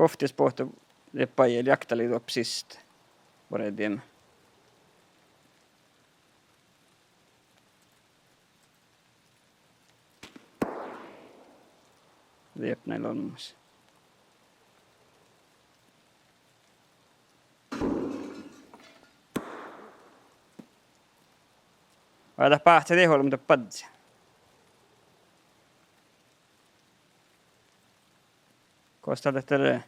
Kohtis pohtu leppaajia jaktali tuopsista. Vorediem. Liep näillä on myös. Vaata pahti teholla, mutta padsi. Kosta tätä.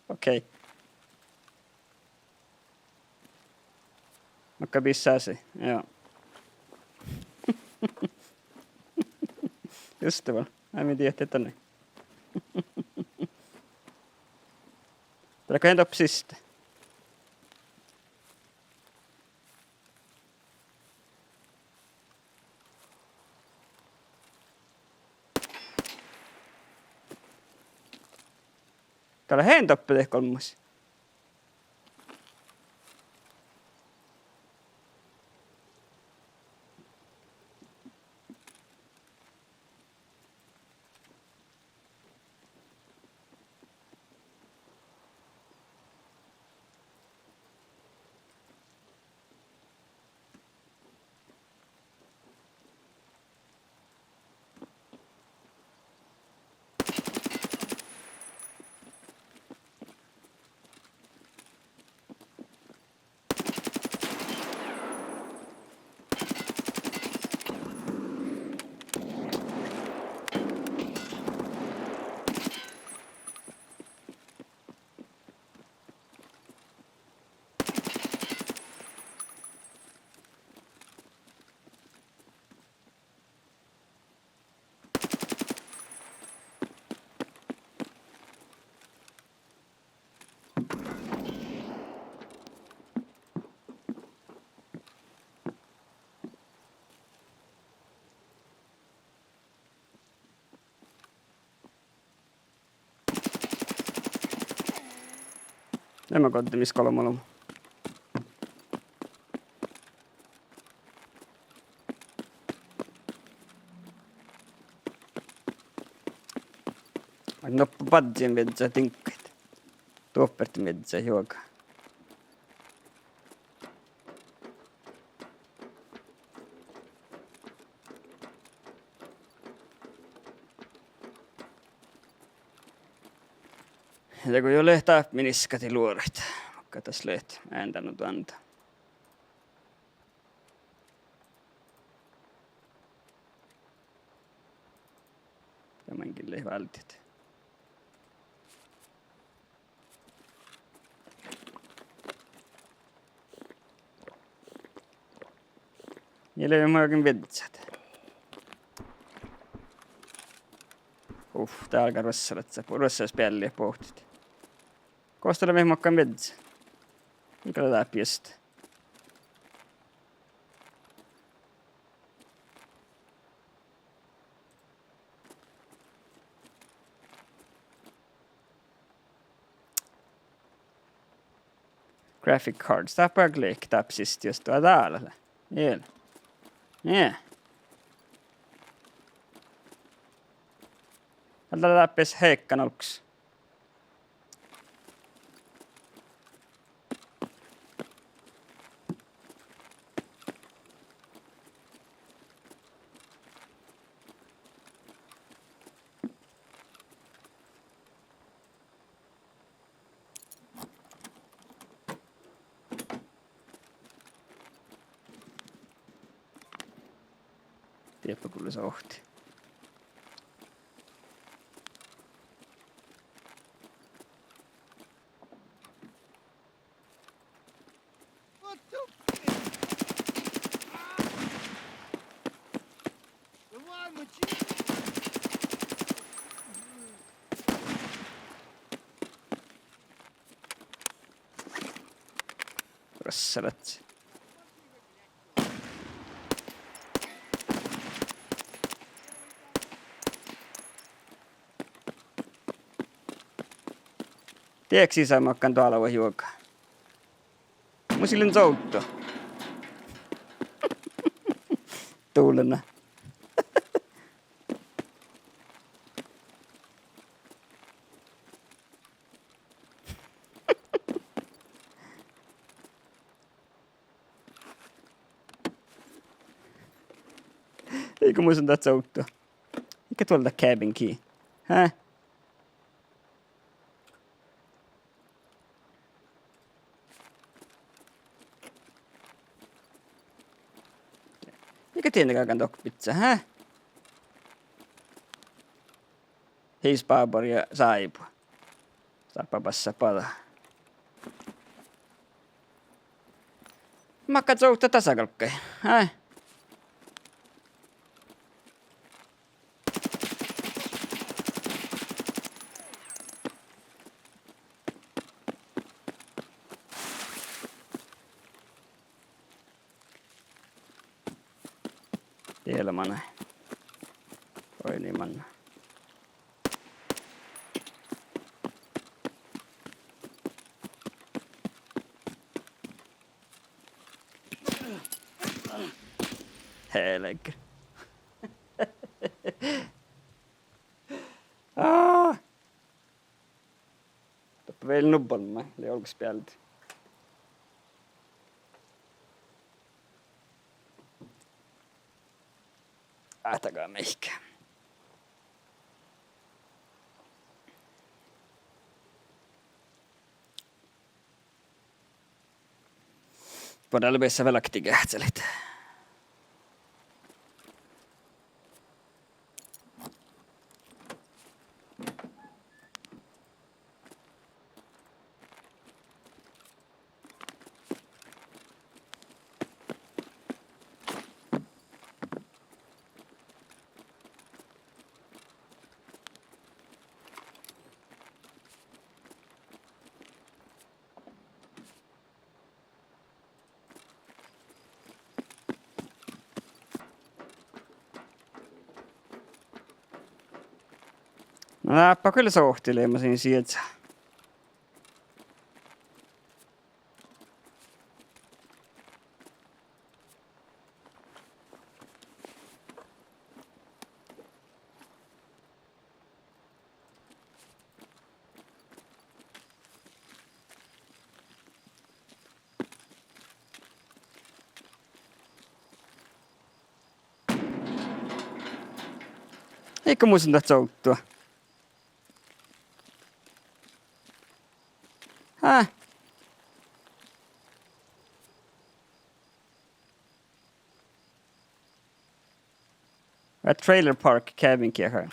Okei. Vaikka pissäsi, joo. Just vaan. Mä tiedä, että ne. Tällä entä psistä? Täällä hentoppe tehkö olmus. En mä koitin missä kolmolla. Noppa padjien vetsä tinkkaita. Tuopperti vetsä juokaa. Ja kun jo lehtää miniskati luoret. Vaikka tässä lehti ääntänyt antaa. Tämänkin lehti vältit. Ja löymä jokin vetsät. Tää alkaa rossalat sä. Rossas päälliä pohtit. Koostella vihma makkaan vetsä. Mikä tätä piestä? Graphic cards. Tää pögleik täpsist just tuo täällä. Jeel. Jee. Täältä läppis heikkan olks. Tiedäpä kyllä se ohti. Rassalat. Tiedätkö sisään, mä oon tuolla voi juokaa? Mun silloin soutto. Tuulena. Eikö muista tätä souttoa? Eikä tuolta cabin key. Häh? Eikä tietenkään dokpitsa, häh? Heis paapor ja saipu. Sapapassa pala. Makkat soutta tasakalkkai, häh? Ilman. Oi niin manna. Helg. Tappa veel nubbelma, det olgu spjälld. Ähtäkää meikä. Podal bessa velakti kähtselit. No läppä kyllä sohtileemasin sieltä. Eikö muistin tätä souttua? Häh? Trailer park cabin key här.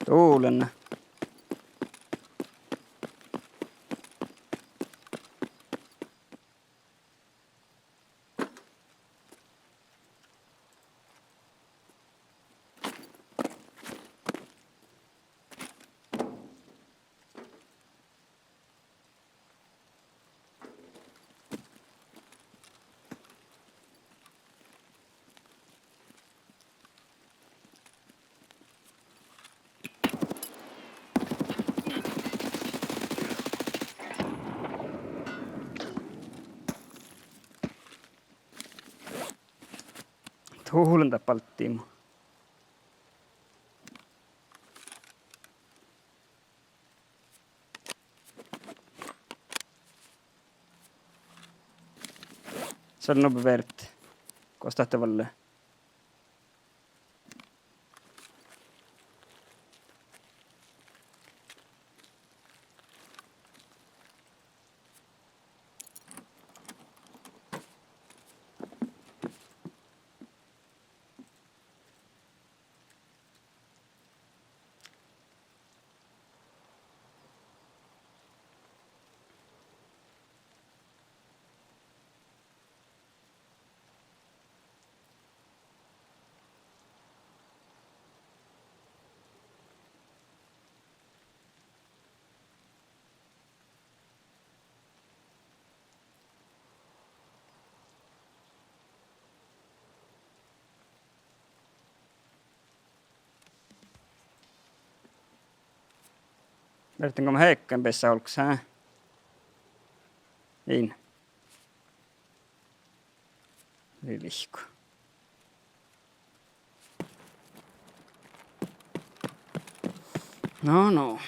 Tuulen. Tuulen tappalttiin. Se on nope värt. Kostaa tavallaan. Verkligen komma höken bästa olks här. In. Lilihko. No.